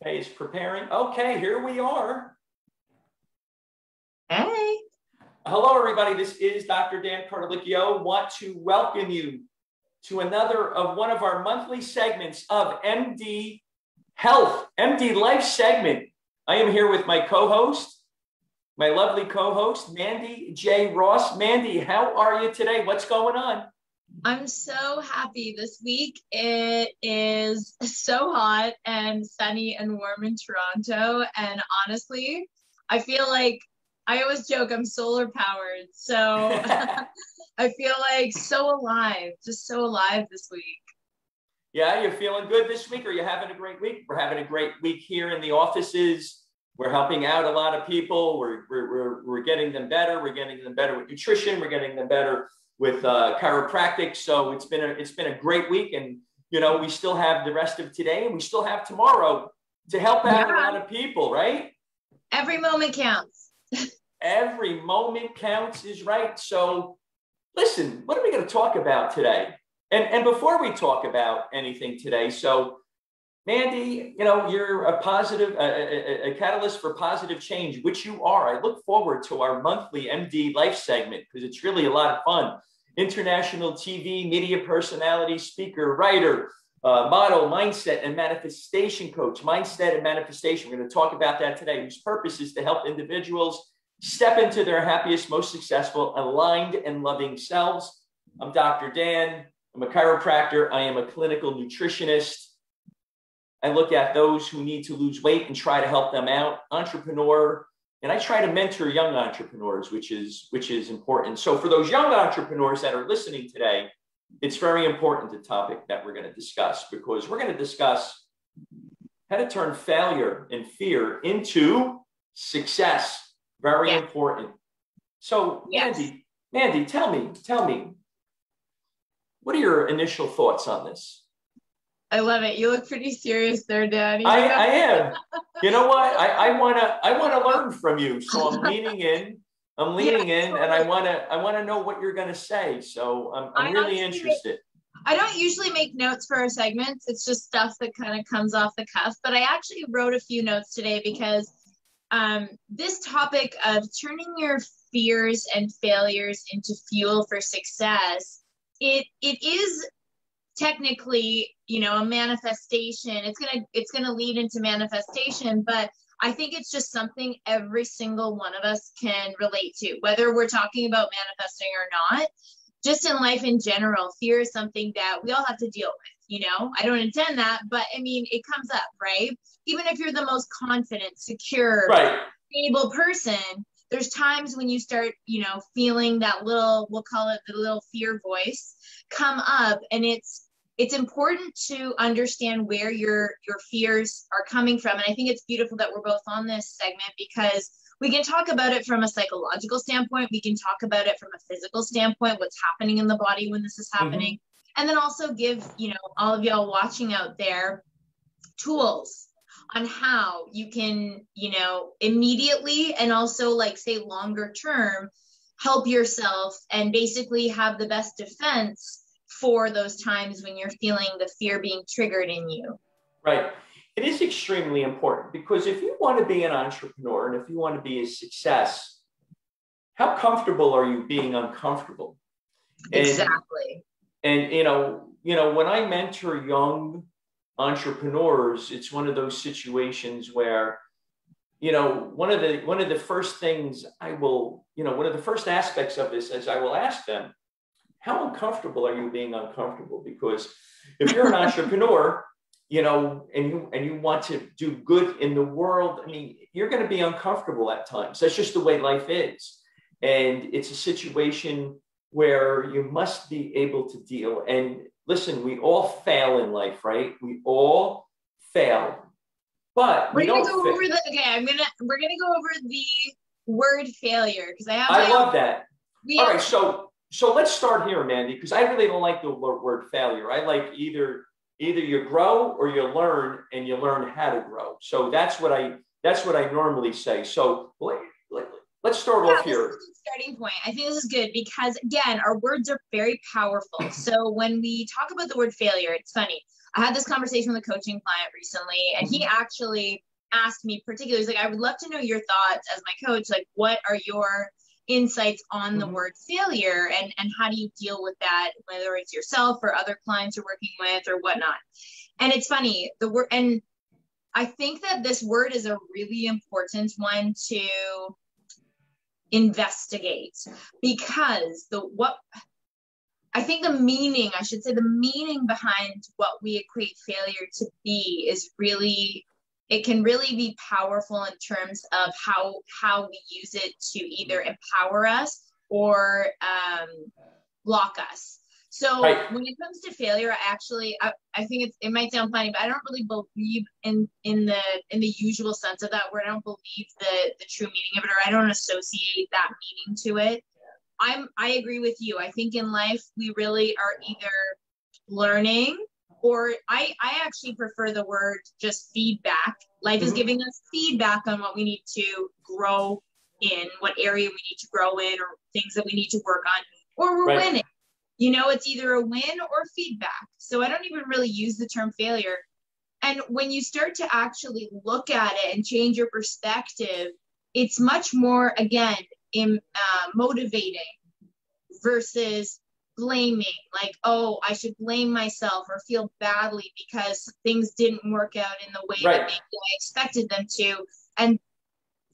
Okay, it's preparing. Okay, here we are. Hey. Hello, everybody. This is Dr. Dan Cardellichio. Want to welcome you to another of one of our monthly segments of MD Health, MD Life segment. I am here with my co-host, my lovely co-host, Mandy J. Ross. Mandy, how are you today? What's going on? I'm so happy this week. It is so hot and sunny and warm in Toronto. And honestly, I feel like I always joke I'm solar powered. So I feel like so alive, just so alive this week. Yeah, you're feeling good this week? Or you having a great week? We're having a great week here in the offices. We're helping out a lot of people. We're getting them better. We're getting them better with nutrition. We're getting them better with chiropractic. So it's been a great week, and we still have the rest of today, and we still have tomorrow to help out a lot of people, right? Every moment counts. Every moment counts is right. So listen, what are we going to talk about today? And before we talk about anything today, so Mandy, you're a positive, a catalyst for positive change, which you are. I look forward to our monthly MD Life segment because it's really a lot of fun. International TV, media personality, speaker, writer, model, mindset, and manifestation coach. Mindset and manifestation. We're going to talk about that today, whose purpose is to help individuals step into their happiest, most successful, aligned, and loving selves. I'm Dr. Dan. I'm a chiropractor. I am a clinical nutritionist. I look at those who need to lose weight and try to help them out. Entrepreneur, and I try to mentor young entrepreneurs, which is important. So for those young entrepreneurs that are listening today, it's very important, the topic that we're going to discuss, because we're going to discuss how to turn failure and fear into success. Very important. So Mandy, tell me, what are your initial thoughts on this? I love it. You look pretty serious there, Daddy. I am. You know what? I wanna learn from you. So I'm leaning in. And I wanna know what you're gonna say. So I'm really interested. I don't usually make notes for our segments. It's just stuff that kind of comes off the cuff. But I actually wrote a few notes today because this topic of turning your fears and failures into fuel for success, it is technically, a manifestation. It's gonna lead into manifestation, but I think it's just something every single one of us can relate to, whether we're talking about manifesting or not. Just in life in general, fear is something that we all have to deal with. I don't intend that, but I mean, it comes up, right? Even if you're the most confident, secure, stable person, there's times when you start, feeling that little, we'll call it the little fear voice come up. And it's important to understand where your fears are coming from. And I think it's beautiful that we're both on this segment because we can talk about it from a psychological standpoint. We can talk about it from a physical standpoint, what's happening in the body when this is happening. Mm-hmm. And then also give, all of y'all watching out there tools on how you can, immediately and also say longer term, help yourself and basically have the best defense for those times when you're feeling the fear being triggered in you. Right. It is extremely important because if you want to be an entrepreneur and if you want to be a success, how comfortable are you being uncomfortable? Exactly. And when I mentor young entrepreneurs, it's one of those situations where, one of the first things I will, one of the first aspects of this is I will ask them, how uncomfortable are you being uncomfortable? Because if you're an entrepreneur, and you want to do good in the world, I mean, you're going to be uncomfortable at times. That's just the way life is. And it's a situation where you must be able to deal. And listen, we all fail in life, right? We all fail. But we're gonna go over we're gonna go over the word failure because I love that. All right, so let's start here, Mandy, because I really don't like the word failure. I like either you grow or you learn, and you learn how to grow. So that's what I normally say. So let's start off here. This is a good starting point. I think this is good because again, our words are very powerful. So when we talk about the word failure, it's funny. I had this conversation with a coaching client recently, and he actually asked me particularly, he's like, I would love to know your thoughts as my coach. Like, what are your insights on the word failure, and how do you deal with that, whether it's yourself or other clients you're working with or whatnot? And it's funny, the word, and I think that this word is a really important one to investigate, because I think the meaning behind what we equate failure to be is really, it can really be powerful in terms of how we use it to either empower us or block us. So when it comes to failure, I think it might sound funny, but I don't really believe in the usual sense of that word. I don't believe the true meaning of it, or I don't associate that meaning to it. I agree with you. I think in life we really are either learning, or I actually prefer the word just feedback. Life is giving us feedback on what we need to grow in, what area we need to grow in, or things that we need to work on, or we're winning. You know, it's either a win or feedback. So I don't even really use the term failure. And when you start to actually look at it and change your perspective, it's much more, again, motivating versus blaming. Like, oh, I should blame myself or feel badly because things didn't work out in the way that maybe I expected them to. And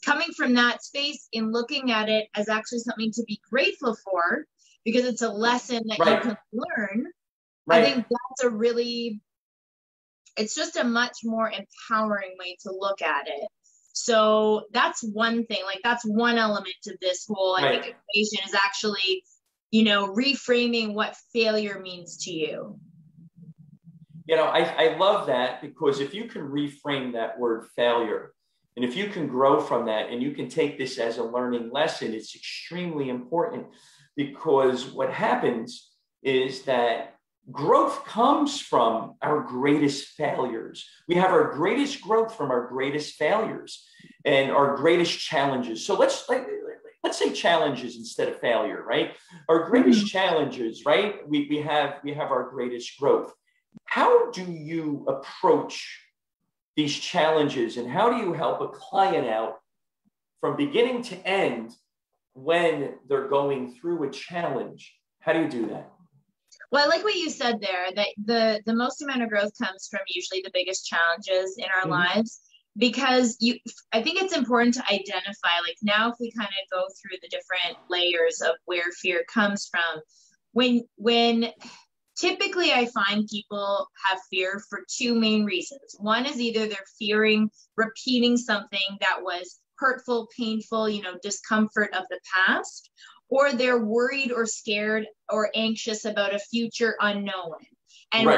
coming from that space and looking at it as actually something to be grateful for, because it's a lesson that you can learn. I think it's just a much more empowering way to look at it. So that's one thing, like that's one element of this whole, I think, equation is actually, you know, reframing what failure means to you. You know, I love that, because if you can reframe that word failure, and if you can grow from that, and you can take this as a learning lesson, it's extremely important. Because what happens is that growth comes from our greatest failures. We have our greatest growth from our greatest failures and our greatest challenges. So let's say challenges instead of failure, right? Our greatest challenges, right? We have our greatest growth. How do you approach these challenges, and how do you help a client out from beginning to end when they're going through a challenge? How do you do that? Well, I like what you said there, that the most amount of growth comes from usually the biggest challenges in our lives, because I think it's important to identify, like, now if we kind of go through the different layers of where fear comes from, when typically I find people have fear for two main reasons. One is either they're fearing repeating something that was hurtful, painful, you know, discomfort of the past, or they're worried or scared or anxious about a future unknown. And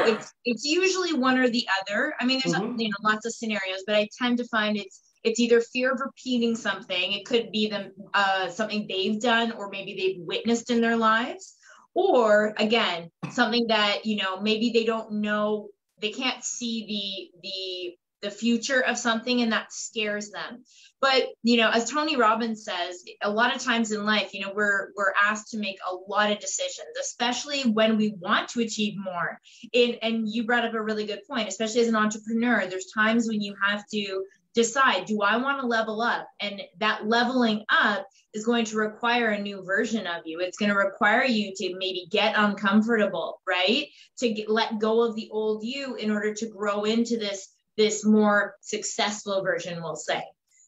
it's usually one or the other. I mean, there's you know, lots of scenarios, but I tend to find it's either fear of repeating something. It could be something they've done, or maybe they've witnessed in their lives, or again, something that, you know, maybe they don't know, they can't see the future of something, and that scares them. But, you know, as Tony Robbins says, a lot of times in life, you know, we're asked to make a lot of decisions, especially when we want to achieve more. And you brought up a really good point, especially as an entrepreneur. There's times when you have to decide, do I want to level up? And that leveling up is going to require a new version of you. It's going to require you to maybe get uncomfortable, right? To let go of the old you in order to grow into this more successful version, we'll say.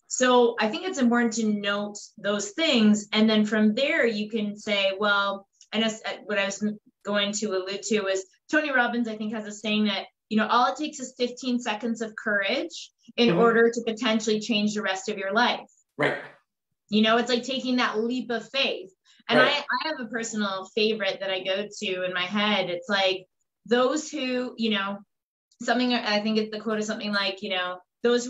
So I think it's important to note those things. And then from there, you can say, well, and what I was going to allude to was Tony Robbins, I think, has a saying that, you know, all it takes is 15 seconds of courage in order to potentially change the rest of your life. Right. You know, it's like taking that leap of faith. And I have a personal favorite that I go to in my head. It's like those who, you know, something, I think the quote is something like, you know, those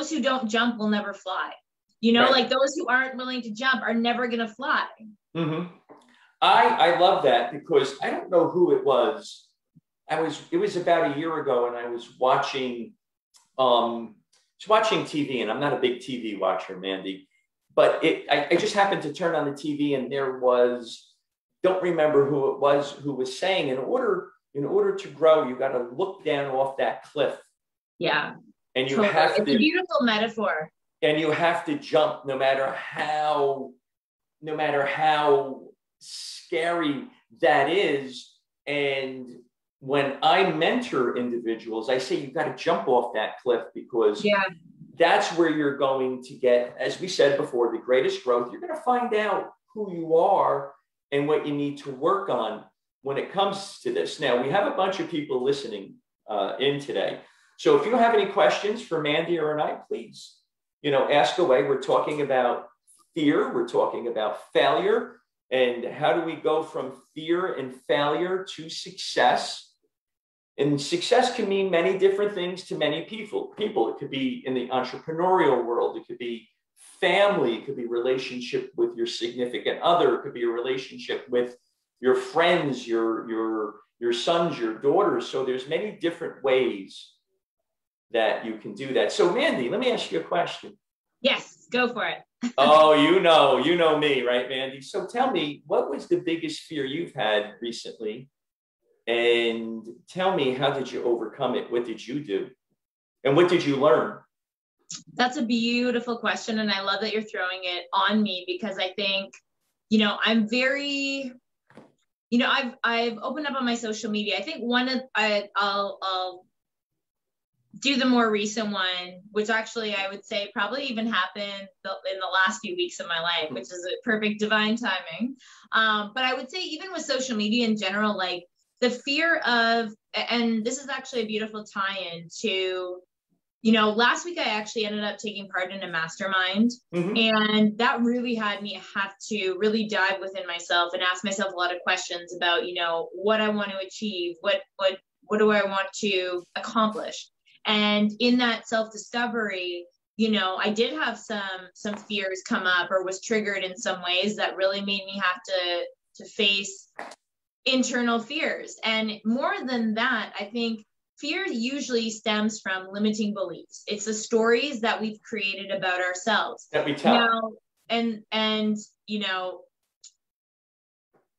who don't jump will never fly. You know, like those who aren't willing to jump are never going to fly. I love that, because I don't know who it was. It was about a year ago, and I was watching TV, and I'm not a big TV watcher, Mandy, but I just happened to turn on the TV, and there was, don't remember who it was, who was saying, in order in order to grow, you got to look down off that cliff. Yeah. And you totally. have It's to, a beautiful metaphor. And you have to jump no matter how scary that is. And when I mentor individuals, I say, you've got to jump off that cliff, because that's where you're going to get, as we said before, the greatest growth. You're going to find out who you are and what you need to work on when it comes to this. Now, we have a bunch of people listening in today. So if you have any questions for Mandy or I, please, ask away. We're talking about fear. We're talking about failure. And how do we go from fear and failure to success? And success can mean many different things to many people. It could be in the entrepreneurial world. It could be family. It could be relationship with your significant other. It could be a relationship with your friends, your sons, your daughters. So there's many different ways that you can do that. So Mandy, let me ask you a question. Yes, go for it. Oh, you know me, right, Mandy? So tell me, what was the biggest fear you've had recently? And tell me, how did you overcome it? What did you do? And what did you learn? That's a beautiful question. And I love that you're throwing it on me, because I think, I'm very, I've opened up on my social media. I think I'll do the more recent one, which actually I would say probably even happened in the last few weeks of my life, which is a perfect divine timing. But I would say even with social media in general, like the fear of, and this is actually a beautiful tie-in to, last week I actually ended up taking part in a mastermind, and that really had me have to really dive within myself and ask myself a lot of questions about, what I want to achieve, what do I want to accomplish. And in that self-discovery, I did have some fears come up, or was triggered in some ways that really made me have to face internal fears. And more than that, I think fear usually stems from limiting beliefs. It's the stories that we've created about ourselves. That we tell. Now, and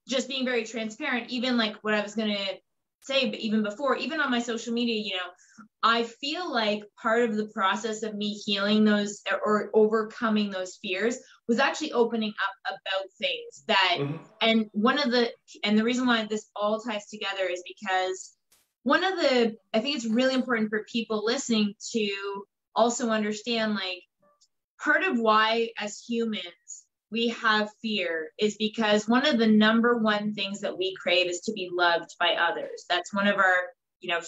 just being very transparent, even like what I was going to say, but even before, even on my social media, I feel like part of the process of me healing those or overcoming those fears was actually opening up about things that, and the reason why this all ties together is because I think it's really important for people listening to also understand, like, part of why as humans we have fear is because one of the number one things that we crave is to be loved by others. That's one of our,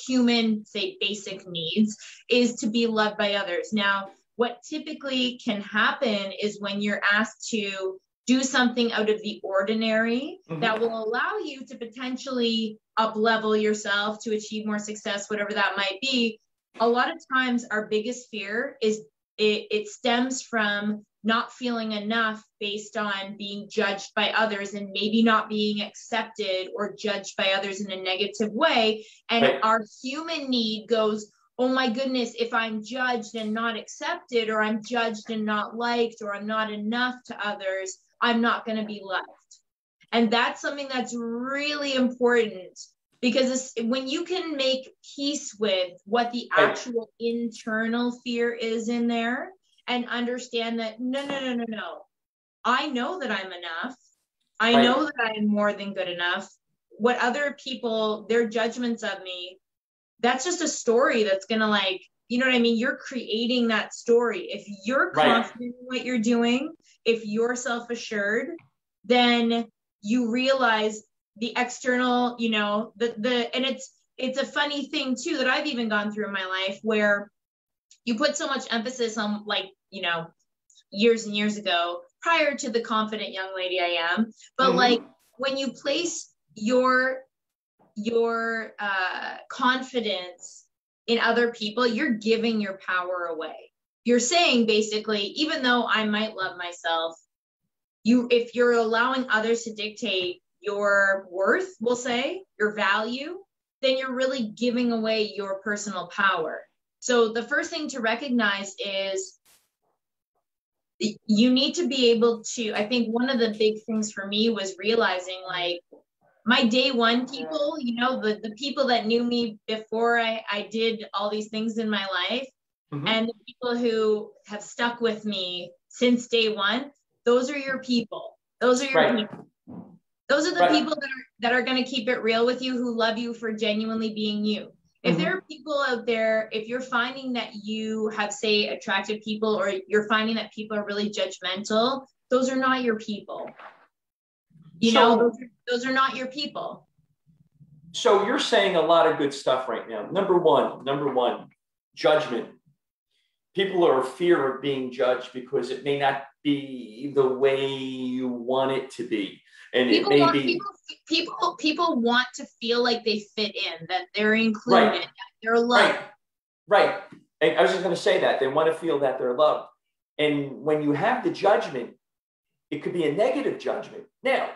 human, say, basic needs, is to be loved by others. Now, what typically can happen is when you're asked to do something out of the ordinary that will allow you to potentially up-level yourself to achieve more success, whatever that might be. A lot of times our biggest fear is it stems from not feeling enough based on being judged by others, and maybe not being accepted or judged by others in a negative way. And our human need goes, oh my goodness, if I'm judged and not accepted, or I'm judged and not liked, or I'm not enough to others, I'm not going to be loved. And that's something that's really important, because when you can make peace with what the actual internal fear is in there, and understand that, no. I know that I'm enough. I know that I am more than good enough. What other people, their judgments of me, that's just a story that's going to, like, you know what I mean? You're creating that story. If you're confident in what you're doing, if you're self-assured, then you realize the external, and it's a funny thing too, that I've even gone through in my life, where you put so much emphasis on, like, years and years ago, prior to the confident young lady I am, but like, when you place your confidence in other people, you're giving your power away. You're saying, basically, even though I might love myself, if you're allowing others to dictate your worth, we'll say, your value, then you're really giving away your personal power. So the first thing to recognize is you need to be able to, I think one of the big things for me was realizing, like, my day one people, you know, the people that knew me before I did all these things in my life, and the people who have stuck with me since day one, those are your people. Those are your people. Those are the people that are going to keep it real with you, who love you for genuinely being you. If there are people out there, if you're finding that you have, say, attractive people, or you're finding that people are really judgmental, those are not your people. You know, those are not your people. So you're saying a lot of good stuff right now. Number one, judgment. People are fear of being judged because it may not be the way you want it to be. And people it may be people want to feel like they fit in, that they're included, that they're loved. Right. And I was just going to say that they want to feel that they're loved. And when you have the judgment, it could be a negative judgment. Now,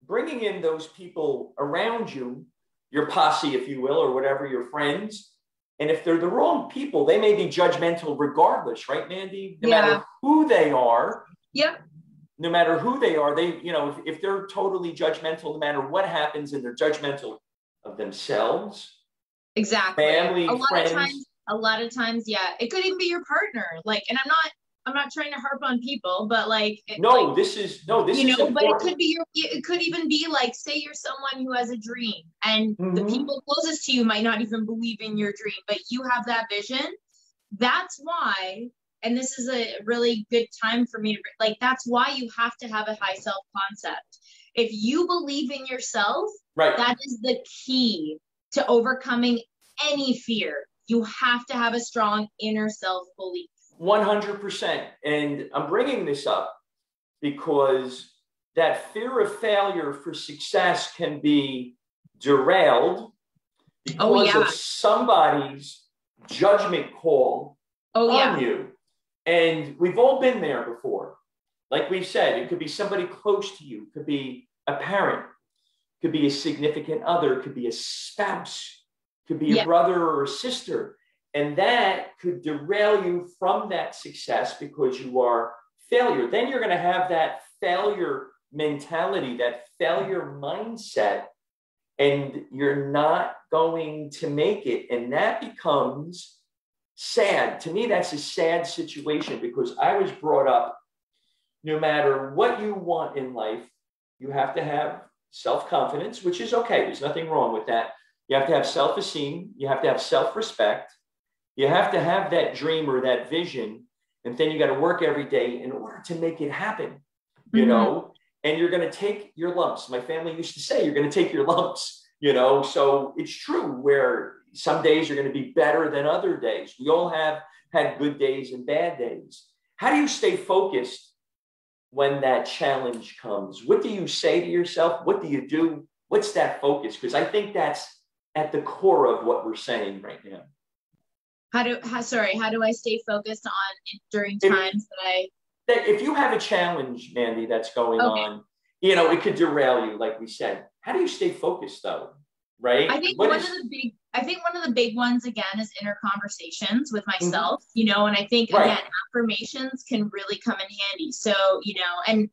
bringing in those people around you, your posse, if you will, or whatever, your friends, and if they're the wrong people, they may be judgmental regardless, right, Mandy? No matter who they are. Yeah. No matter who they are, they, you know, if they're totally judgmental, no matter what happens, and they're judgmental of themselves. Exactly. Family, friends. A lot of times, yeah. It could even be your partner. Like, and I'm not trying to harp on people, but like, this is important. But it could even be like, say you're someone who has a dream, and the people closest to you might not even believe in your dream, but you have that vision. That's why, and this is a really good time for me to, like, that's why you have to have a high self-concept. If you believe in yourself, that is the key to overcoming any fear. You have to have a strong inner self-belief. 100%. And I'm bringing this up because that fear of failure for success can be derailed because of somebody's judgment call on you. And we've all been there before. Like we said, it could be somebody close to you. It could be a parent. It could be a significant other. It could be a spouse. It could be a brother or a sister. And that could derail you from that success because you are failure. Then you're going to have that failure mentality, that failure mindset, and you're not going to make it. And that becomes sad. To me, that's a sad situation because I was brought up, no matter what you want in life, you have to have self-confidence, which is okay. There's nothing wrong with that. You have to have self-esteem. You have to have self-respect. You have to have that dream or that vision. And then you got to work every day in order to make it happen, you know, and you're going to take your lumps. My family used to say, you're going to take your lumps, you know, so it's true where some days you're going to be better than other days. We all have had good days and bad days. How do you stay focused when that challenge comes? What do you say to yourself? What do you do? What's that focus? Because I think that's at the core of what we're saying right now. How do I stay focused on during times if you have a challenge, Mandy, that's going on, you know, it could derail you, like we said. How do you stay focused though? Right? I think one of the big ones again is inner conversations with myself, you know, and I think again, affirmations can really come in handy. So, you know, and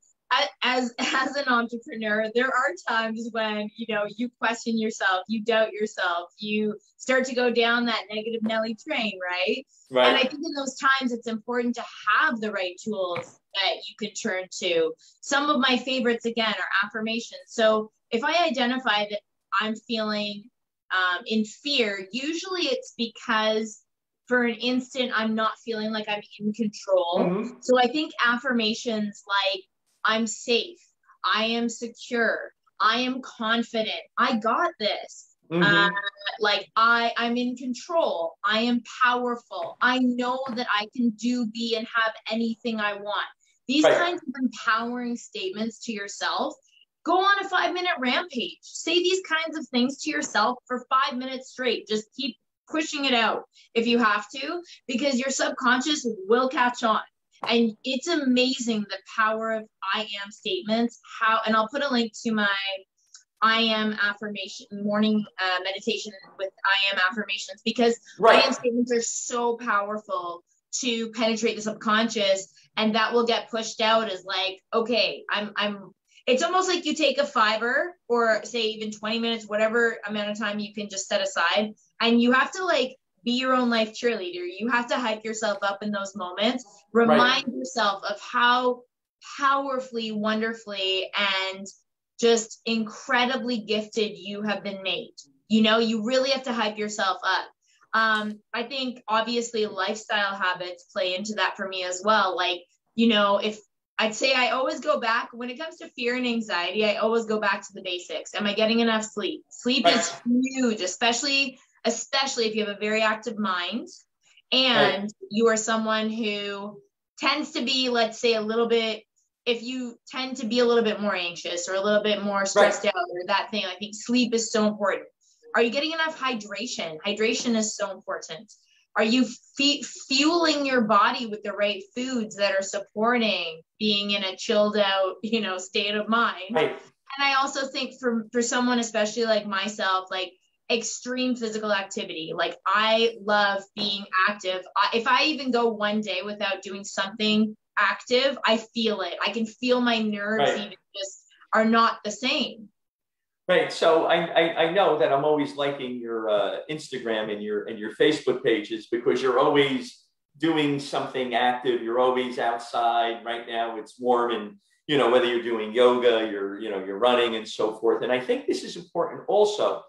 as an entrepreneur, there are times when, you know, you question yourself, you doubt yourself, you start to go down that negative Nelly train, right? And I think in those times, it's important to have the right tools that you can turn to. Some of my favorites, again, are affirmations. So if I identify that I'm feeling in fear, usually it's because for an instant, I'm not feeling like I'm in control. So I think affirmations like, I'm safe, I am secure, I am confident, I got this. Like I'm in control, I am powerful, I know that I can do, be, and have anything I want. These kinds of empowering statements to yourself. Go on a 5-minute rampage. Say these kinds of things to yourself for 5 minutes straight. Just keep pushing it out if you have to, because your subconscious will catch on. And it's amazing the power of I am statements, and I'll put a link to my I am affirmation morning meditation with I am affirmations, because I am statements are so powerful to penetrate the subconscious, and that will get pushed out as like, okay, I'm it's almost like you take a 5 or say even 20 minutes, whatever amount of time you can just set aside, and you have to like be your own life cheerleader. You have to hype yourself up in those moments. Remind yourself of how powerfully, wonderfully, and just incredibly gifted you have been made. You know, you really have to hype yourself up. I think obviously lifestyle habits play into that for me as well. Like, you know, if I'd say I always go back when it comes to fear and anxiety, I always go back to the basics. Am I getting enough sleep? Sleep is huge, especially if you have a very active mind and you are someone who tends to be, let's say, if you tend to be a little bit more anxious or a little bit more stressed out or that thing, I think sleep is so important. Are you getting enough hydration? Hydration is so important. Are you fueling your body with the right foods that are supporting being in a chilled out, you know, state of mind? And I also think for someone, especially like myself, like extreme physical activity, like I love being active. If I even go one day without doing something active, I feel it. I can feel my nerves even just are not the same. Right. So I know that I'm always liking your Instagram and your Facebook pages because you're always doing something active. You're always outside. Right now it's warm, and you know, whether you're doing yoga, you're running and so forth. And I think this is important also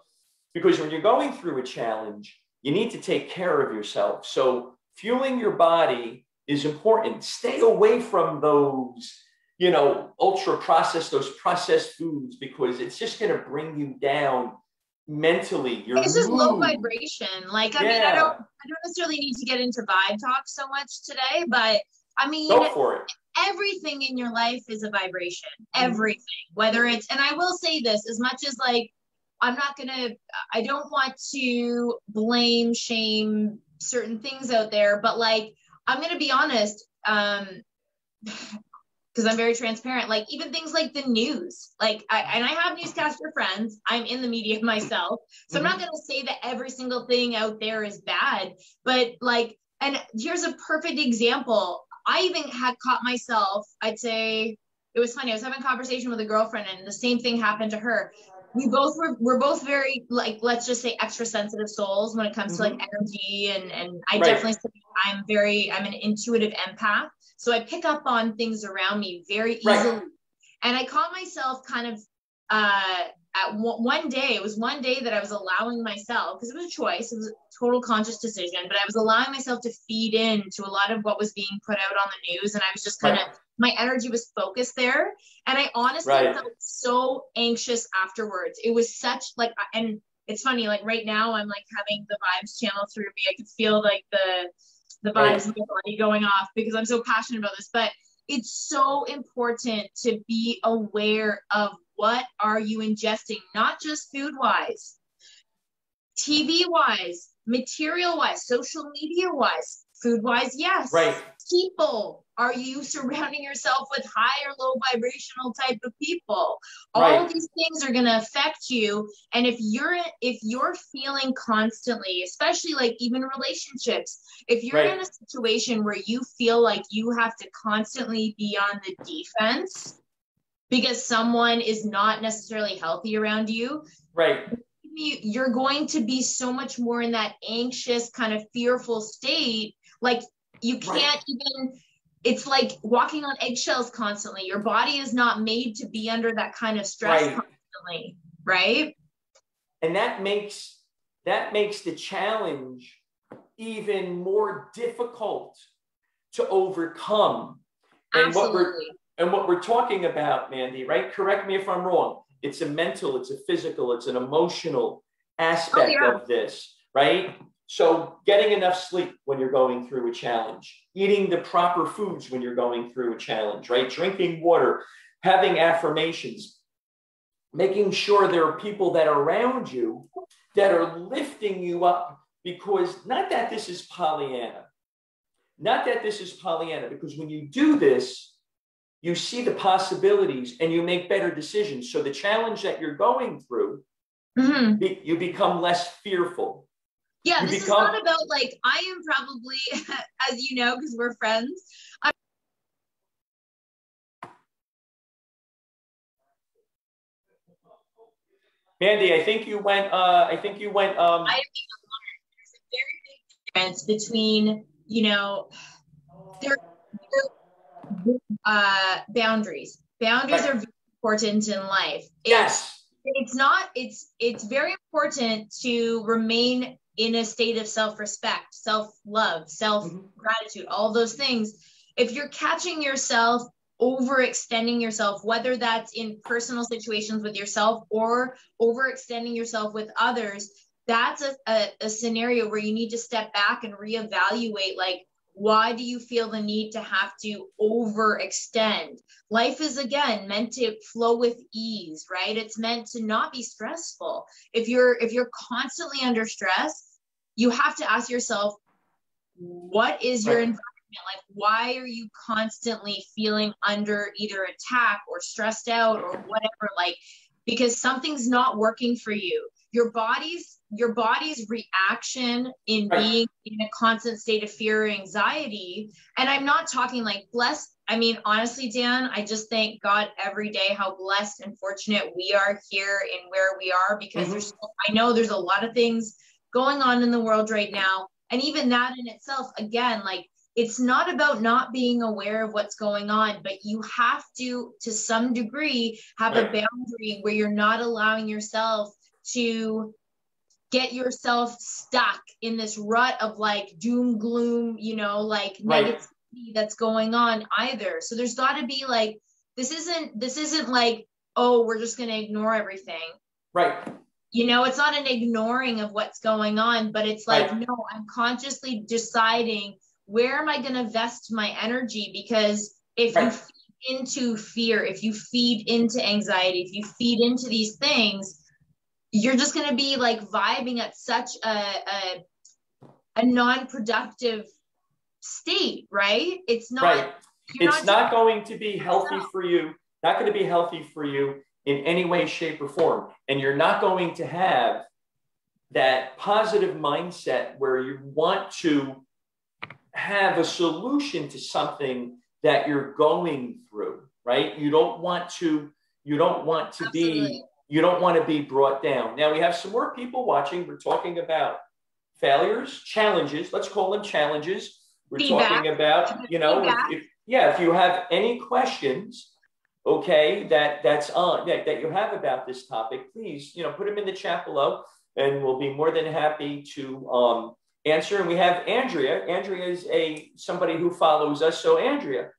because when you're going through a challenge, you need to take care of yourself. So fueling your body is important. Stay away from those, you know, ultra processed, those processed foods, because it's just going to bring you down mentally. It's just low vibration. Like, I mean, I don't necessarily need to get into vibe talk so much today, but I mean, go for it. Everything in your life is a vibration, everything, whether it's, and I will say this, as much as like, I don't want to blame, shame certain things out there, but like, I'm going to be honest, because I'm very transparent, like even things like the news, like I have newscaster friends, I'm in the media myself. So I'm not going to say that every single thing out there is bad, but like, and here's a perfect example. I even had caught myself, I'd say, it was funny. I was having a conversation with a girlfriend and the same thing happened to her. We're both very, like, let's just say extra sensitive souls when it comes to like energy. And I definitely say I'm an intuitive empath. So I pick up on things around me very easily. And I caught myself kind of, at one day, it was one day that I was allowing myself, because it was a choice, it was a total conscious decision, but I was allowing myself to feed into a lot of what was being put out on the news. And I was just kind of, my energy was focused there. And I honestly felt so anxious afterwards. It was such like, and it's funny, like right now I'm like having the vibes channel through me. I could feel like the vibes in my body going off because I'm so passionate about this. But it's so important to be aware of what are you ingesting, not just food wise, TV wise, material wise, social media wise, food wise. Yes. People, are you surrounding yourself with high or low vibrational type of people? All these things are going to affect you. And if you're feeling constantly, especially like even relationships, if you're in a situation where you feel like you have to constantly be on the defense because someone is not necessarily healthy around you, you're going to be so much more in that anxious kind of fearful state. Like you can't even, it's like walking on eggshells constantly. Your body is not made to be under that kind of stress constantly, right? And that makes the challenge even more difficult to overcome. Absolutely. And what we're talking about, Mandy, right? Correct me if I'm wrong. It's a mental, it's a physical, it's an emotional aspect of this, right? So getting enough sleep when you're going through a challenge, eating the proper foods when you're going through a challenge, right? Drinking water, having affirmations, making sure there are people that are around you that are lifting you up, because not that this is Pollyanna, because when you do this, you see the possibilities and you make better decisions. So the challenge that you're going through, you become less fearful. Yeah, this is not about like, I am probably, as you know, because we're friends, Mandy, I think you went, I have been learned there's a very big difference between, there boundaries. Boundaries right. are very important in life. Yes. It's very important to remain in a state of self-respect, self-love, self-gratitude, all those things. If you're catching yourself overextending yourself, whether that's in personal situations with yourself or overextending yourself with others, that's a scenario where you need to step back and reevaluate, like, why do you feel the need to have to overextend? Life is, again, meant to flow with ease, right? It's meant to not be stressful. If you're constantly under stress, you have to ask yourself, what is your environment? Like, why are you constantly feeling under either attack or stressed out or whatever? Like, because something's not working for you. Your body's reaction in being in a constant state of fear or anxiety. And I'm not talking like blessed. I mean, honestly, Dan, I just thank God every day how blessed and fortunate we are here and where we are, because I know there's a lot of things going on in the world right now. And even that in itself, again, like, it's not about not being aware of what's going on, but you have to some degree, have a boundary where you're not allowing yourself to get yourself stuck in this rut of like doom, gloom, like negativity that's going on either. So there's got to be like, this isn't like, oh, we're just going to ignore everything. Right. It's not an ignoring of what's going on, but it's like, no, I'm consciously deciding, where am I going to vest my energy? Because if you feed into fear, if you feed into anxiety, if you feed into these things, you're just going to be like vibing at such a non-productive state, right? It's not, it's not going to be healthy for you, not going to be healthy for you in any way, shape, or form. And you're not going to have that positive mindset where you want to have a solution to something that you're going through, right? You don't want to be brought down. Now we have some more people watching. We're talking about failures, challenges. Let's call them challenges. We're talking about, if you have any questions, okay, that's on that you have about this topic, please, put them in the chat below, and we'll be more than happy to answer. And we have Andrea. Andrea is somebody who follows us. So Andrea,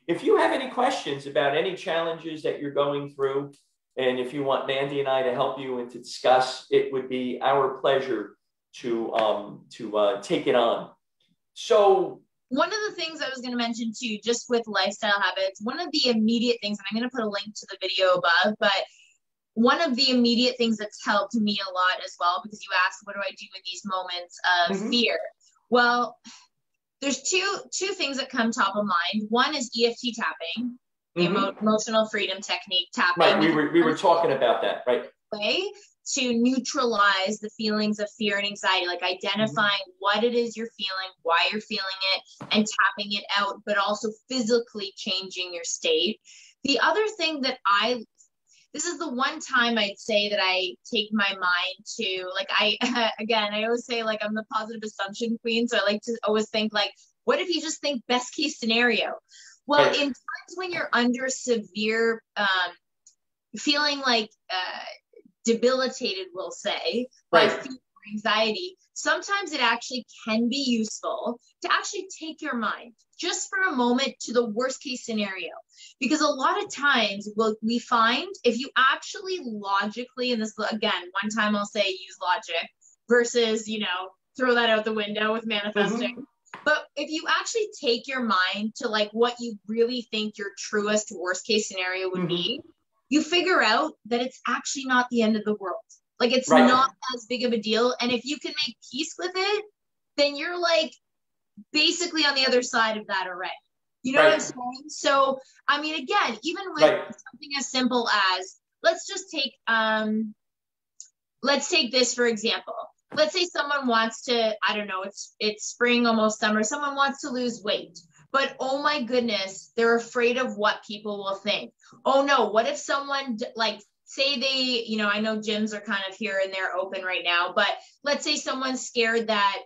if you have any questions about any challenges that you're going through, and if you want Mandy and I to help you and to discuss, it would be our pleasure to take it on. So one of the things I was going to mention too, just with lifestyle habits, one of the immediate things, and I'm going to put a link to the video above, but one of the immediate things that's helped me a lot as well, because you asked, what do I do in these moments of fear? Well, there's two things that come top of mind. One is EFT tapping, the emotional freedom technique tapping. Right, we were talking about that, right? Way to neutralize the feelings of fear and anxiety, like identifying what it is you're feeling, why you're feeling it, and tapping it out, but also physically changing your state. The other thing that this is the one time I'd say that I take my mind to, like, I always say, like, I'm the positive assumption queen. So I like to always think, like, what if you just think best case scenario? Well, in times when you're under severe, feeling like debilitated, we'll say, by fear or anxiety, sometimes it actually can be useful to actually take your mind just for a moment to the worst case scenario. Because a lot of times we find, if you actually logically, and this, again, one time I'll say use logic versus, throw that out the window with manifesting. But if you actually take your mind to like what you really think your truest worst case scenario would be, you figure out that it's actually not the end of the world. Like, it's not as big of a deal. And if you can make peace with it, then you're like basically on the other side of that already. You know what I'm saying? So, I mean, again, even with something as simple as, let's take this for example. Let's say someone wants to, I don't know, it's spring, almost summer. Someone wants to lose weight, but oh my goodness, they're afraid of what people will think. Oh no, what if someone like say they, you know, I know gyms are kind of here and there open right now, but let's say someone's scared that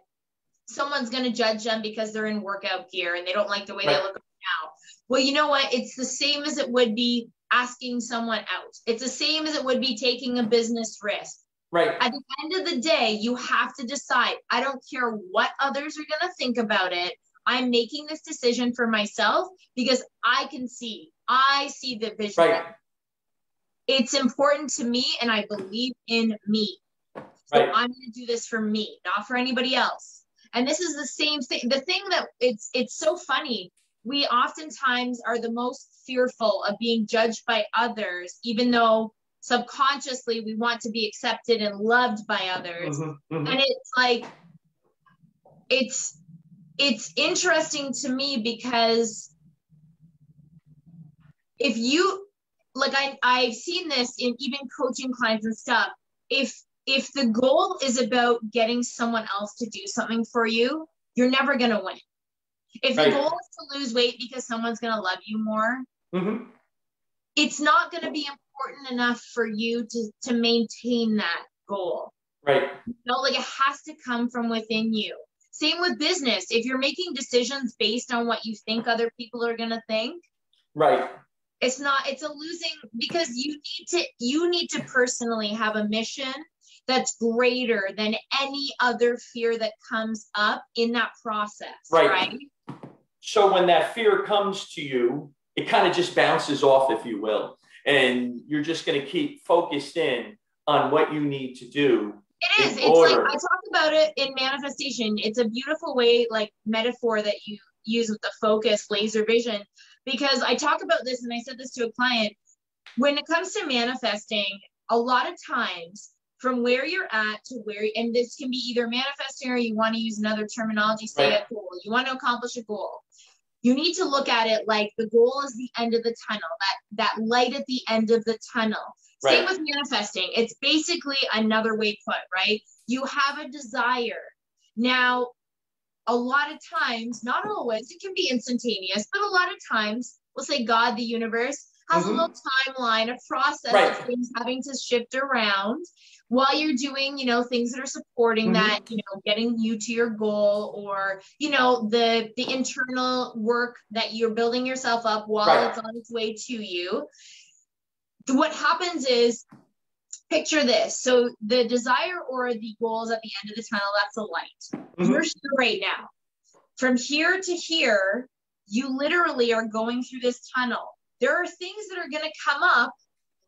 someone's going to judge them because they're in workout gear and they don't like the way they look now. Well, you know what? It's the same as it would be asking someone out. It's the same as it would be taking a business risk. Right. At the end of the day, you have to decide, I don't care what others are going to think about it. I'm making this decision for myself because I see the vision. Right. It's important to me and I believe in me. So I'm going to do this for me, not for anybody else. And this is the same thing. The thing that it's so funny. We oftentimes are the most fearful of being judged by others, even though subconsciously we want to be accepted and loved by others. Mm-hmm, mm-hmm. And it's like, it's interesting to me because if you, like I've seen this in even coaching clients and stuff, if the goal is about getting someone else to do something for you, you're never going to win. If the goal is to lose weight because someone's going to love you more, mm-hmm. it's not going to be important enough for you to maintain that goal. Right. You know, like it has to come from within you. Same with business. If you're making decisions based on what you think other people are going to think, right. It's a losing, because you need to personally have a mission that's greater than any other fear that comes up in that process. Right. So when that fear comes to you, it kind of just bounces off, if you will, and you're just going to keep focused in on what you need to do. It is. It's like, I talk about it in manifestation. It's a beautiful way, like metaphor that you use with the focus, laser vision, because I talk about this, and I said this to a client, when it comes to manifesting, a lot of times from where you're at to where, and this can be either manifesting or you want to use another terminology, say a goal, you want to accomplish a goal. You need to look at it like the goal is the end of the tunnel, that light at the end of the tunnel. Same with manifesting. It's basically another waypoint, right? You have a desire. Now, a lot of times, not always, it can be instantaneous, but a lot of times, we'll say God, the universe, has a little timeline, a process of things having to shift around while you're doing, you know, things that are supporting that, you know, getting you to your goal, or, you know, the internal work that you're building yourself up while it's on its way to you. What happens is, picture this. So the desire or the goals at the end of the tunnel, that's the light. You're here right now. From here to here, you literally are going through this tunnel. There are things that are going to come up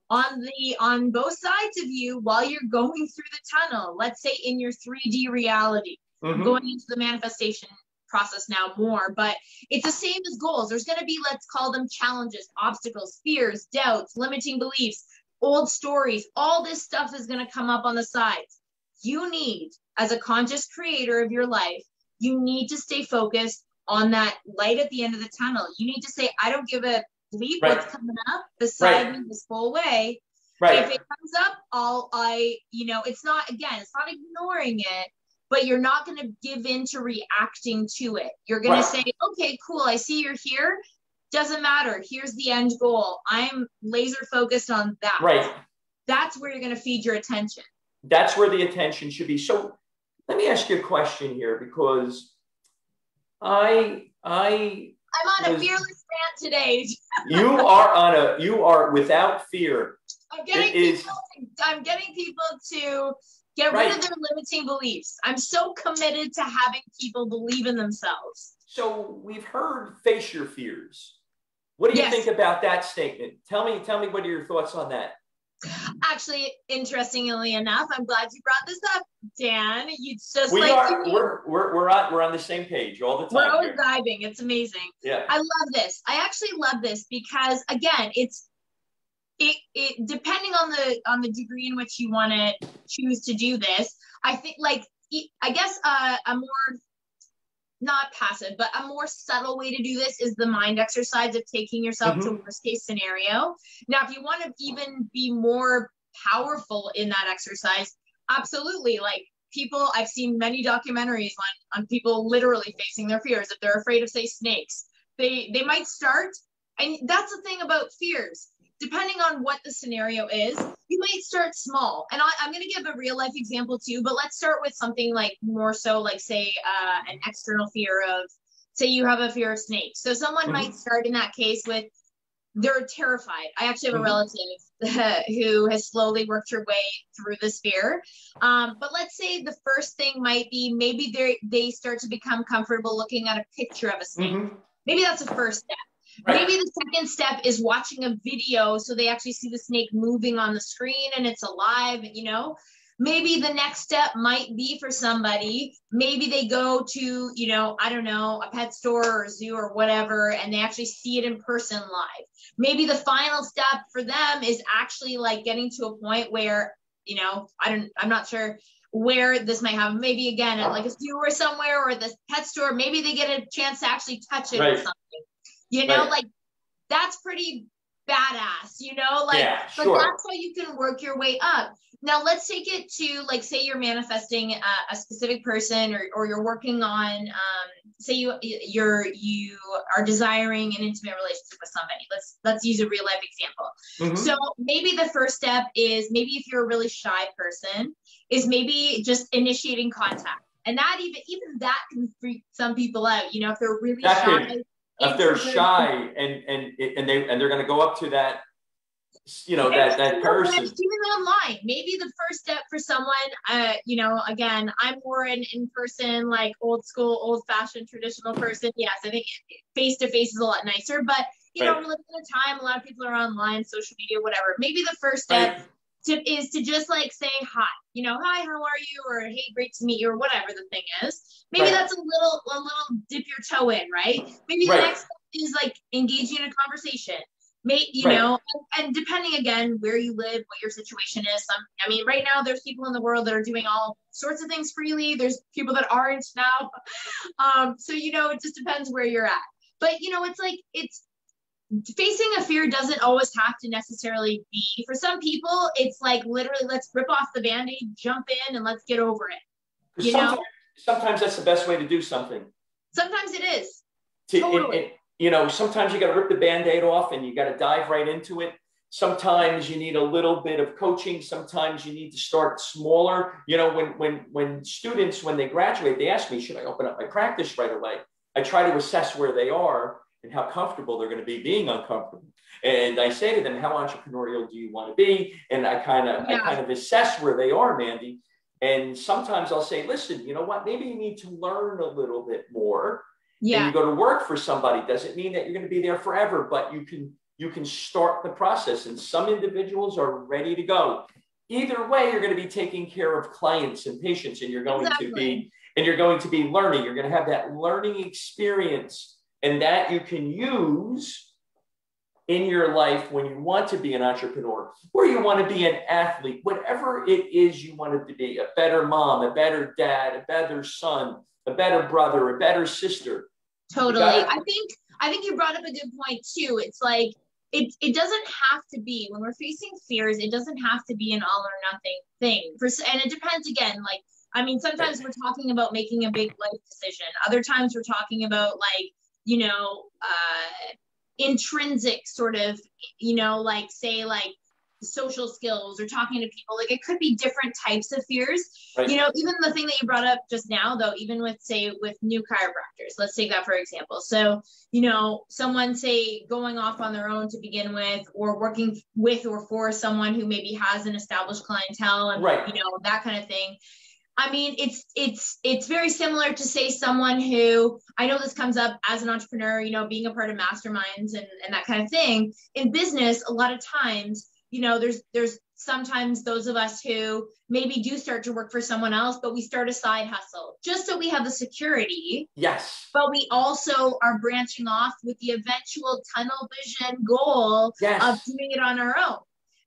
on both sides of you while you're going through the tunnel. Let's say in your 3D reality, going into the manifestation process now more, but it's the same as goals. There's going to be, let's call them challenges, obstacles, fears, doubts, limiting beliefs, old stories. All this stuff is going to come up on the sides. You need, as a conscious creator of your life, you need to stay focused on that light at the end of the tunnel. You need to say, I don't give a bleep what's coming up beside me this whole way. If it comes up, it's not ignoring it, but you're not going to give in to reacting to it. You're going to say, okay, cool. I see you're here. Doesn't matter. Here's the end goal. I'm laser focused on that. That's where you're going to feed your attention. That's where the attention should be. So let me ask you a question here, because I'm on a fearless rant today. you are without fear. I'm getting people to get rid of their limiting beliefs. I'm so committed to having people believe in themselves. So we've heard face your fears. What do you think about that statement? Tell me what are your thoughts on that? Actually, interestingly enough, I'm glad you brought this up, Dan. We're on the same page all the time. We're always vibing. It's amazing. Yeah. I love this. I actually love this because, again, it depending on the degree in which you want to choose to do this. I think, a more, not passive, but a more subtle way to do this is the mind exercise of taking yourself to worst case scenario. Now, if you want to even be more powerful in that exercise, absolutely. Like I've seen many documentaries on people literally facing their fears. If they're afraid of, say, snakes, they might start. And that's the thing about fears. depending on what the scenario is, you might start small. And I'm going to give a real life example too, but let's start with something like more so like say an external fear of, say you have a fear of snakes. So someone might start in that case with, they're terrified. I actually have a relative who has slowly worked her way through this fear. But let's say the first thing might be, maybe they start to become comfortable looking at a picture of a snake. Maybe that's the first step. Right. Maybe the second step is watching a video so they actually see the snake moving on the screen and it's alive, you know. Maybe the next step might be for somebody, maybe they go to, you know, I don't know, a pet store or a zoo or whatever, and they actually see it in person live. Maybe the final step for them is actually like getting to a point where, you know, I'm not sure where this might happen. Maybe again at like a zoo or somewhere, or the pet store, maybe they get a chance to actually touch it or something. You know, like that's pretty badass, you know, like, but that's how you can work your way up. Now let's take it to like, say you're manifesting a specific person, or you're working on, say you are desiring an intimate relationship with somebody. Let's use a real life example. So maybe the first step is, maybe if you're a really shy person, is maybe just initiating contact. And that even that can freak some people out, you know, if they're really shy. If they're shy and they're going to go up to that, you know, that person. Even online, maybe the first step for someone, you know, again, I'm more an in-person, like old school, old fashioned, traditional person. Yes, I think face-to-face is a lot nicer, but you know, we're living in a time, a lot of people are online, social media, whatever. Maybe the first step is to just like say hi, you know, hi, how are you? Or hey, great to meet you, or whatever the thing is. Maybe that's a little dip your toe in, right? Maybe the next step is like engaging in a conversation. You know, and depending again where you live, what your situation is. I mean, right now there's people in the world that are doing all sorts of things freely. There's people that aren't now. So, you know, it just depends where you're at. But, you know, it's facing a fear doesn't always have to necessarily be, for some people, it's like literally, let's rip off the Band-Aid, jump in, and let's get over it. You know? Sometimes that's the best way to do something. Sometimes it is. Totally. You know, sometimes you got to rip the Band-Aid off and you got to dive right into it. Sometimes you need a little bit of coaching. Sometimes you need to start smaller. You know, when students, when they graduate, they ask me, should I open up my practice right away? I try to assess where they are and how comfortable they're going to be being uncomfortable. And I say to them, how entrepreneurial do you want to be? And I kind of assess where they are, Mandy. And sometimes I'll say, listen, you know what? Maybe you need to learn a little bit more. And you go to work for somebody. Doesn't mean that you're going to be there forever, but you can start the process. And some individuals are ready to go. Either way, you're going to be taking care of clients and patients, and you're going to be learning. You're going to have that learning experience, and that you can use in your life when you want to be an entrepreneur, or you want to be an athlete, whatever it is you want it to be, a better mom, a better dad, a better son, a better brother, a better sister. Totally. I think you brought up a good point too. It's like, it doesn't have to be, when we're facing fears, it doesn't have to be an all or nothing thing. And it depends again, like, I mean, sometimes we're talking about making a big life decision. Other times we're talking about like, you know, intrinsic sort of, you know, like say like social skills or talking to people. Like it could be different types of fears. You know, even the thing that you brought up just now, though, even with say with new chiropractors, let's take that for example. So, you know, someone say going off on their own to begin with, or working with or for someone who maybe has an established clientele and you know, that kind of thing. I mean, it's very similar to say someone who, I know this comes up as an entrepreneur, you know, being a part of masterminds and that kind of thing. In business, a lot of times, you know, there's sometimes those of us who maybe do start to work for someone else, but we start a side hustle just so we have the security. Yes. But we also are branching off with the eventual tunnel vision goal of doing it on our own.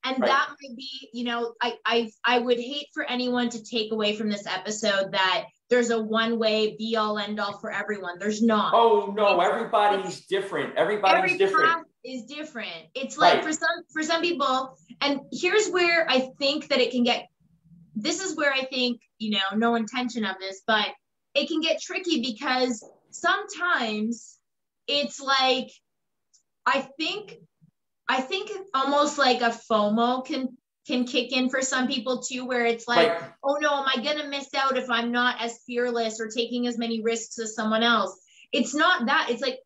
And that might be, you know, I would hate for anyone to take away from this episode that there's a one-way be-all end-all for everyone. There's not. Oh no, everybody's different. Everybody's different. Path is different. It's like for some people, and here's where I think that it can get. This is where I think, you know, no intention of this, but it can get tricky because sometimes it's like, I think I think almost like a FOMO can kick in for some people too, where it's like, Right. oh no, am I going to miss out if I'm not as fearless or taking as many risks as someone else? It's not that. It's like,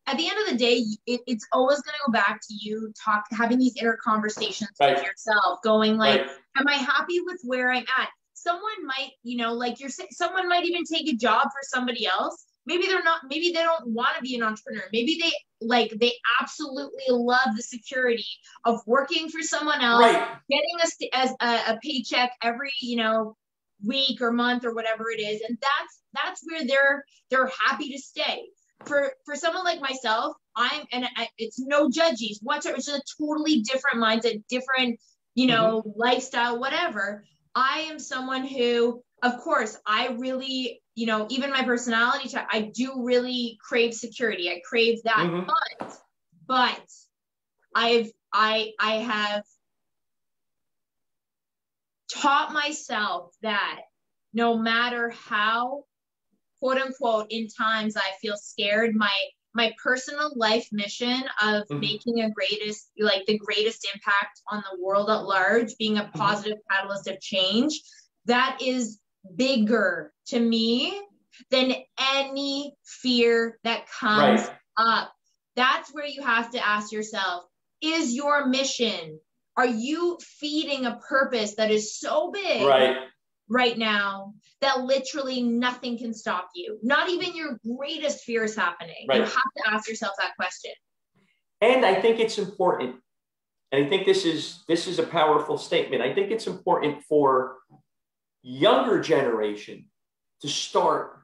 at the end of the day, it's always going to go back to you having these inner conversations Right. with yourself, going like, Right. am I happy with where I'm at? Someone might, like you're saying, someone might even take a job for somebody else. Maybe they're not, maybe they don't want to be an entrepreneur. Maybe they absolutely love the security of working for someone else, Right. getting a paycheck every, week or month or whatever it is. And that's where they're happy to stay. For someone like myself, it's no judges whatsoever. It's a totally different mindset, different, lifestyle, whatever. I am someone who, of course, I really, even my personality type, I do really crave security. I crave that. Mm-hmm. But I have taught myself that no matter how, quote unquote, in times I feel scared, my personal life mission of Mm-hmm. making the greatest impact on the world at large, being a positive catalyst of change, that is bigger to me than any fear that comes up. That's where you have to ask yourself, is your mission, are you feeding a purpose that is so big right now that literally nothing can stop you? Not even your greatest fear is happening. You have to ask yourself that question. And I think it's important. And I think this is a powerful statement. I think it's important for younger generation to start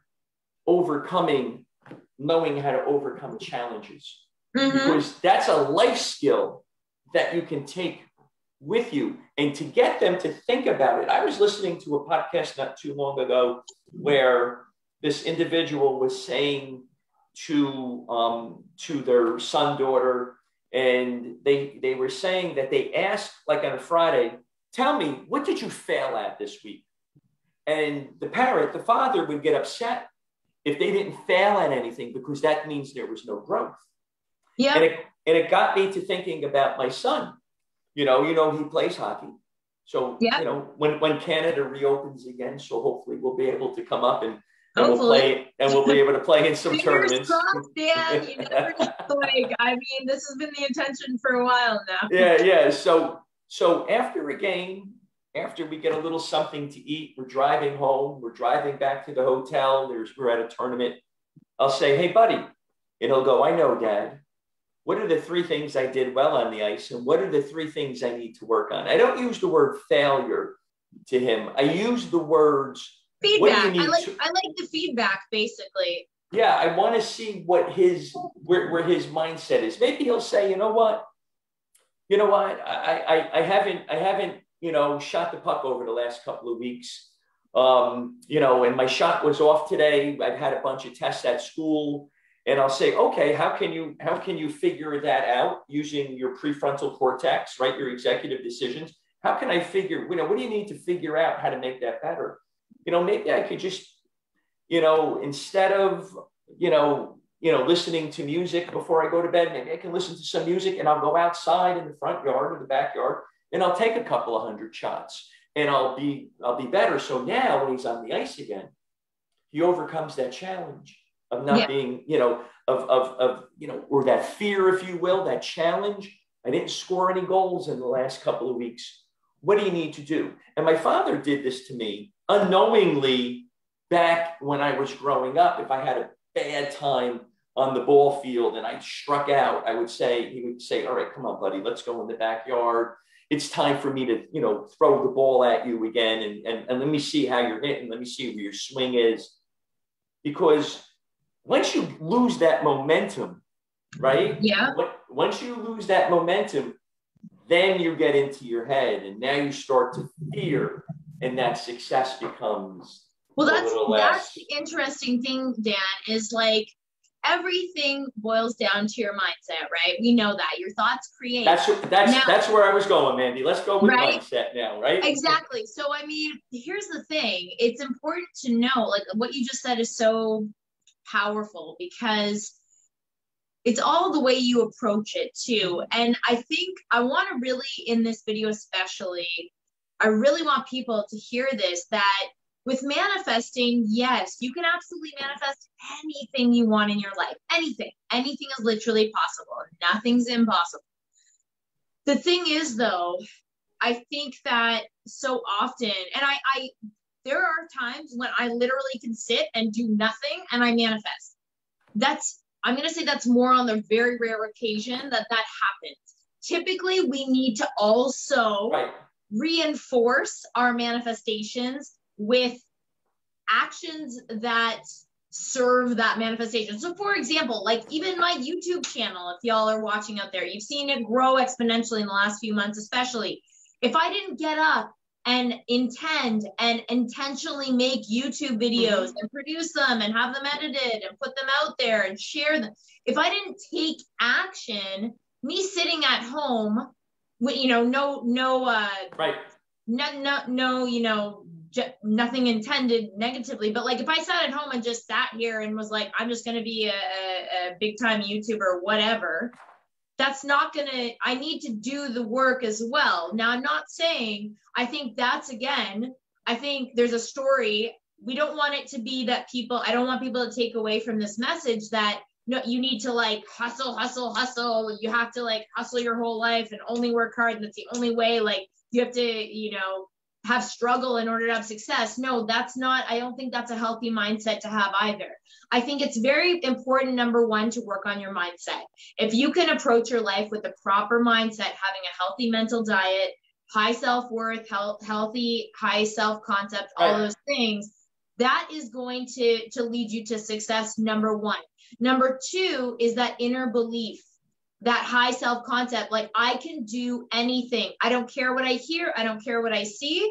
knowing how to overcome challenges. Because that's a life skill that you can take with you, and to get them to think about it. I was listening to a podcast not too long ago where this individual was saying to their son, daughter, and they were saying that they asked, like on a Friday, tell me, what did you fail at this week? And the father would get upset if they didn't fail at anything, because that means there was no growth. Yeah. And it got me to thinking about my son. He plays hockey. So, when Canada reopens again, so hopefully we'll be able to come up and we'll play, and we'll be able to play in some tournaments. Crossed, Dan. You never know. I mean, this has been the intention for a while now. Yeah. So after a game, after we get a little something to eat, we're driving home, we're driving back to the hotel, we're at a tournament. I'll say, hey, buddy. And he'll go, I know, Dad. What are the 3 things I did well on the ice? And what are the 3 things I need to work on? I don't use the word failure to him. I use the words feedback. I like the feedback, basically. Yeah, I want to see what where his mindset is. Maybe he'll say, you know what? I haven't shot the puck over the last couple of weeks. And my shot was off today. I've had a bunch of tests at school. And I'll say, okay, how can you figure that out using your prefrontal cortex, right? Your executive decisions. How can I figure, what do you need to figure out how to make that better? Maybe I could just, instead of, listening to music before I go to bed, maybe I can listen to some music and I'll go outside in the front yard or the backyard and I'll take a couple of 100 shots and I'll be better. So now when he's on the ice again, he overcomes that challenge of not being, or that fear, if you will, that challenge. I didn't score any goals in the last couple of weeks. What do you need to do? And my father did this to me unknowingly back when I was growing up. If I had a bad time on the ball field and I struck out, he would say, all right, come on, buddy, let's go in the backyard. It's time for me to, throw the ball at you again. And let me see how you're hitting. Let me see where your swing is. Because once you lose that momentum, right? Yeah. Once you lose that momentum, then you get into your head and now you start to fear, and that success becomes that's the interesting thing, Dan, is like everything boils down to your mindset, right? We know that your thoughts create. That's where I was going, Mandy. Let's go with mindset now, right? Exactly. So, I mean, here's the thing. It's important to know, like what you just said is so powerful, because it's all the way you approach it too. And I think I want to really, in this video especially, I really want people to hear this, that with manifesting, yes, you can absolutely manifest anything you want in your life. Anything is literally possible. Nothing's impossible. The thing is, though, I think that so often, and there are times when I literally can sit and do nothing and I manifest. I'm going to say that's more on the very rare occasion that happens. Typically, we need to also reinforce our manifestations with actions that serve that manifestation. So for example, like even my YouTube channel, if y'all are watching out there, you've seen it grow exponentially in the last few months, especially. If I didn't get up and intend and intentionally make YouTube videos and produce them and have them edited and put them out there and share them, if I didn't take action, me sitting at home, nothing intended negatively, but like if I sat at home and just sat here and was like, I'm just going to be a big time YouTuber or whatever, that's not going to, I need to do the work as well. Now, I'm not saying, I think there's a story. We don't want it to be that I don't want people to take away from this message that, no, you need to like hustle. You have to like hustle your whole life and only work hard. That's the only way. Like you have to, have struggle in order to have success. No, I don't think that's a healthy mindset to have either. I think it's very important, number one, to work on your mindset. If you can approach your life with the proper mindset, having a healthy mental diet, high self-worth, healthy, high self-concept, all those things, that is going to lead you to success, number one. Number two is that inner belief, that high self-concept, like I can do anything. I don't care what I hear. I don't care what I see.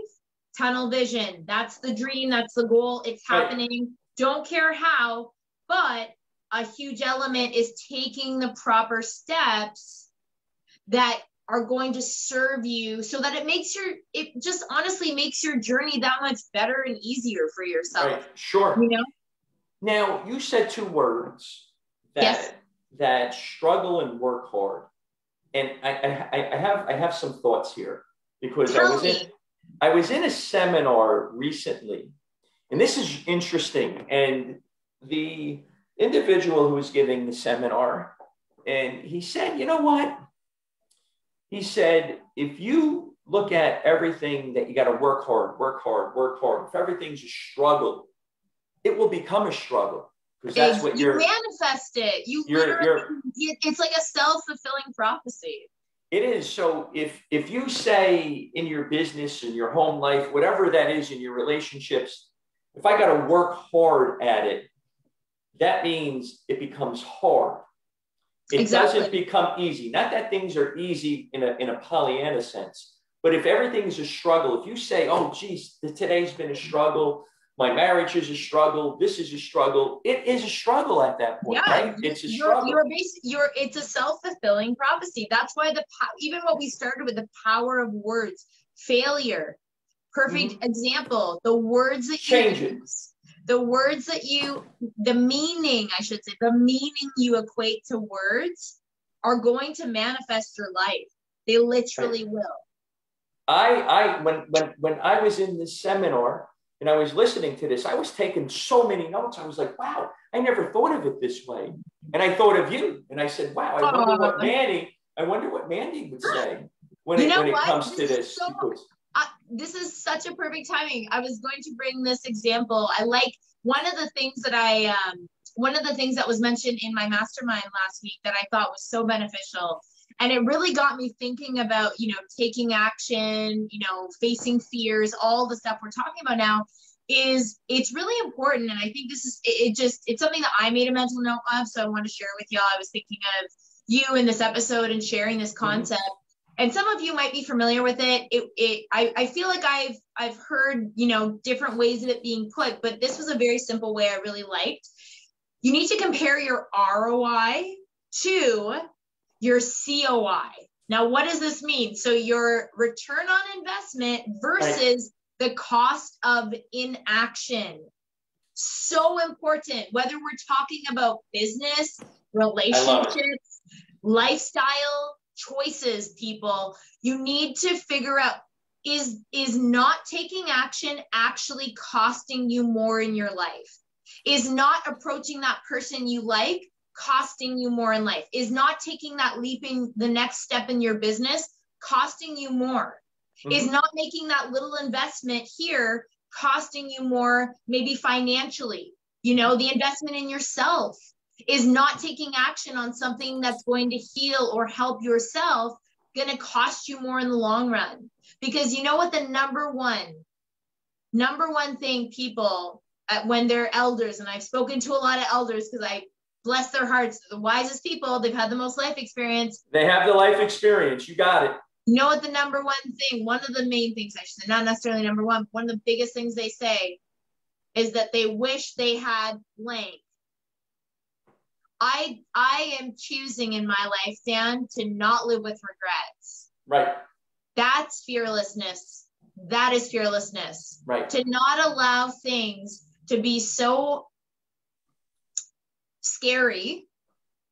Tunnel vision. That's the dream. That's the goal. It's happening. Don't care how, but a huge element is taking the proper steps that are going to serve you so that it just honestly makes your journey that much better and easier for yourself. Right. Sure. Now you said two words that struggle and work hard. And I have some thoughts here because I was in a seminar recently, and this is interesting. And the individual who was giving the seminar, and he said, you know what? He said, if you look at everything that you got to work hard, if everything's a struggle, it will become a struggle. Because that's what you manifest it. It's like a self-fulfilling prophecy. It is. So if you say in your business, in your home life, whatever that is in your relationships, if I got to work hard at it, that means it becomes hard. It doesn't become easy. Not that things are easy in a Pollyanna sense, but if everything's a struggle, if you say, oh, geez, today's been a struggle, my marriage is a struggle, this is a struggle, it is a struggle at that point, right? It's a struggle. It's a self-fulfilling prophecy. That's why even what we started with, the power of words, failure, perfect example, the words that you use, the meaning you equate to words are going to manifest your life. They literally will. When I was in this seminar and I was listening to this, I was taking so many notes. I was like, wow, I never thought of it this way. And I thought of you. And I said, wow, I wonder what Mandy would say when it comes to this. This is such a perfect timing. I was going to bring this example. I like one of the things that was mentioned in my mastermind last week that I thought was so beneficial. And it really got me thinking about, taking action, facing fears, all the stuff we're talking about now. It's really important. And I think it's something that I made a mental note of. So I want to share with y'all. I was thinking of you in this episode and sharing this concept. And some of you might be familiar with it. I feel like I've heard, different ways of it being put, but this was a very simple way I really liked. You need to compare your ROI to your COI. Now, what does this mean? So your return on investment versus the cost of inaction. So important, whether we're talking about business, relationships, lifestyle choices, people. You need to figure out, is not taking action actually costing you more in your life? Is not approaching that person you like costing you more in life? Is not taking that leap in the next step in your business costing you more? Is not making that little investment here costing you more, maybe financially? You know, the investment in yourself. Is not taking action on something that's going to heal or help yourself going to cost you more in the long run? Because you know what the number one thing people, when they're elders, and I've spoken to a lot of elders because I bless their hearts, the wisest people, they've had the most life experience. They have the life experience. You got it. You know what the number one thing, one of the main things, I should say, not necessarily number one of the biggest things they say is that they wish they had blank. I am choosing in my life, Dan, to not live with regrets. Right. That's fearlessness. That is fearlessness. Right. To not allow things to be so scary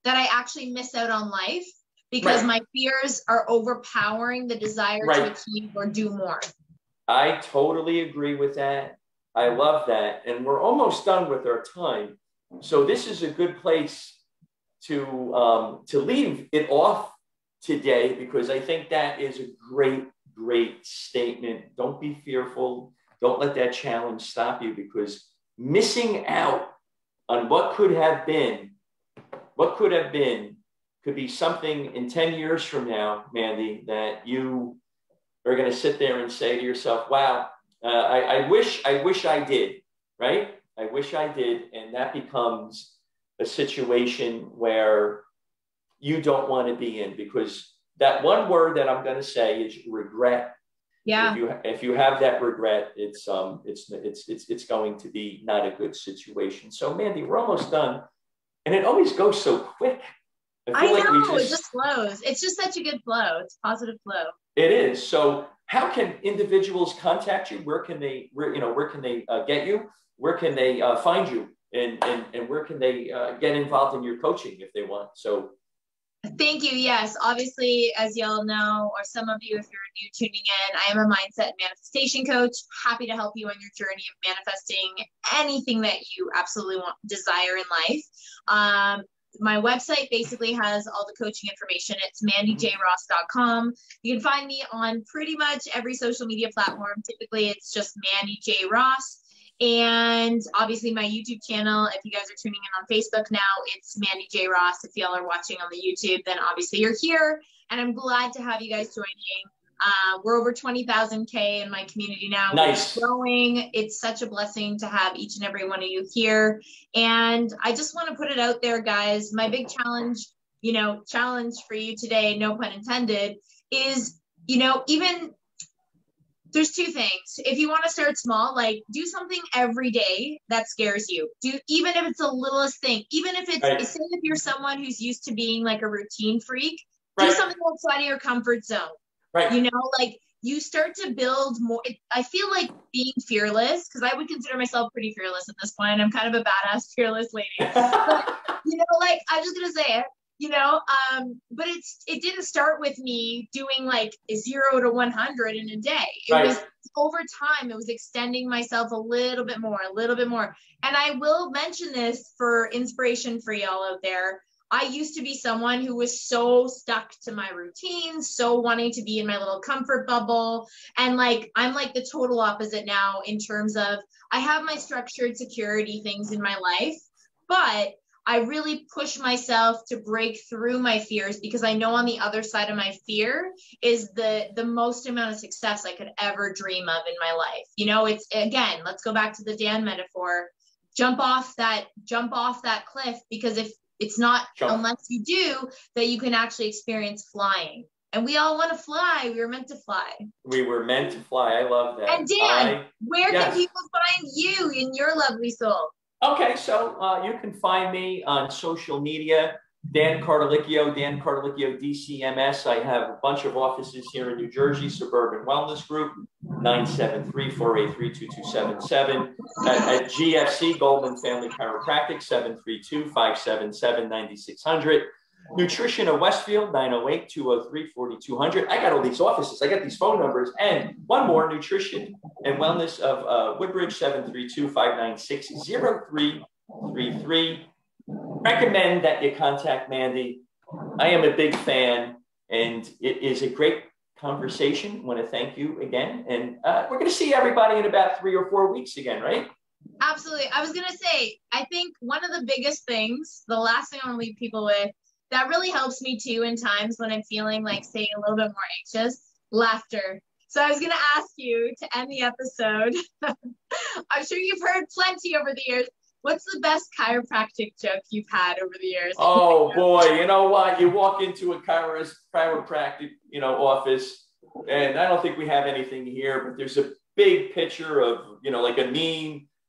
that I actually miss out on life because my fears are overpowering the desire to achieve or do more. I totally agree with that. I love that. And we're almost done with our time. So this is a good place to leave it off today, because I think that is a great statement. Don't be fearful. Don't let that challenge stop you, because missing out on what could have been could be something in 10 years from now, Mandy, that you are going to sit there and say to yourself, wow, I wish I did, right? I wish I did. And that becomes a situation where you don't want to be in, because that one word that I'm going to say is regret. Yeah. If you have that regret, it's going to be not a good situation. So Mandy, we're almost done, and it always goes so quick. I know, it just flows. It's just such a good flow. It's positive flow. It is. So how can individuals contact you? Where can they get you? Where can they find you? And where can they get involved in your coaching if they want? So thank you. Yes, obviously, as y'all know, or some of you, if you're new tuning in, I am a mindset and manifestation coach. Happy to help you on your journey of manifesting anything that you absolutely desire in life. My website basically has all the coaching information. It's mandyjross.com. You can find me on pretty much every social media platform. Typically, it's just Mandy J. Ross. And obviously my YouTube channel, if you guys are tuning in on Facebook now, it's Mandy J. Ross. If y'all are watching on the YouTube, then obviously you're here. And I'm glad to have you guys joining. We're over 20,000K in my community now. Nice. We're growing. It's such a blessing to have each and every one of you here. And I just want to put it out there, guys. My big challenge for you today, no pun intended, is, even there's two things. If you want to start small, like do something every day that scares you. Even if it's the littlest thing, even if it's, say if you're someone who's used to being like a routine freak, do something outside of your comfort zone. Right. Like you start to build more. I feel like being fearless, because I would consider myself pretty fearless at this point. I'm kind of a badass fearless lady. But, like I'm just going to say it. But it didn't start with me doing like 0 to 100 in a day. It was over time. It was extending myself a little bit more. And I will mention this for inspiration for y'all out there. I used to be someone who was so stuck to my routine, so wanting to be in my little comfort bubble. And like, I'm like the total opposite now in terms of I have my structured security things in my life, but I really push myself to break through my fears, because I know on the other side of my fear is the most amount of success I could ever dream of in my life. It's, again, let's go back to the Dan metaphor, jump off that cliff, because if it's not unless you do that you can actually experience flying. And we all want to fly. We were meant to fly. We were meant to fly. I love that. And Dan, where can people find you in your lovely soul? Okay, so you can find me on social media Dan Cardellichio, DCMS. I have a bunch of offices here in New Jersey, Suburban Wellness Group, 973-483-2277. At GFC, Goldman Family Chiropractic, 732-577-9600. Nutrition of Westfield, 908-203-4200. I got all these offices. I got these phone numbers. And one more, Nutrition and Wellness of Woodbridge, 732-596-0333. Recommend that you contact Mandy. I am a big fan, and it is a great conversation. I want to thank you again. And we're going to see everybody in about 3 or 4 weeks again, right? Absolutely. I was going to say, I think one of the biggest things, the last thing I want to leave people with, that really helps me too in times when I'm feeling like, say, a little bit more anxious, laughter. So I was going to ask you to end the episode. I'm sure you've heard plenty over the years. What's the best chiropractic joke you've had over the years? Oh boy, you know what? You walk into a chiropractic, office, and I don't think we have anything here, but there's a big picture of, like a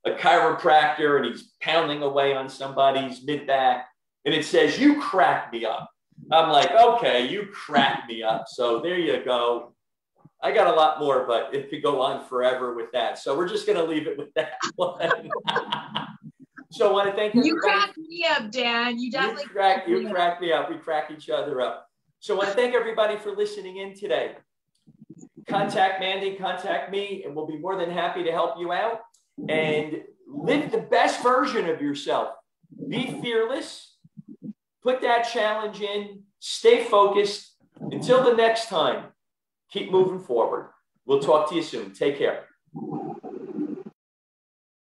chiropractor, and he's pounding away on somebody's mid-back, and it says, "You crack me up." I'm like, okay, you crack me up. So there you go. I got a lot more, but it could go on forever with that. So we're just going to leave it with that one. So I want to thank everybody. You cracked me up, Dan. You definitely you crack me up. We crack each other up. So I want to thank everybody for listening in today. Contact Mandy, contact me, and we'll be more than happy to help you out. And live the best version of yourself. Be fearless. Put that challenge in. Stay focused. Until the next time, keep moving forward. We'll talk to you soon. Take care.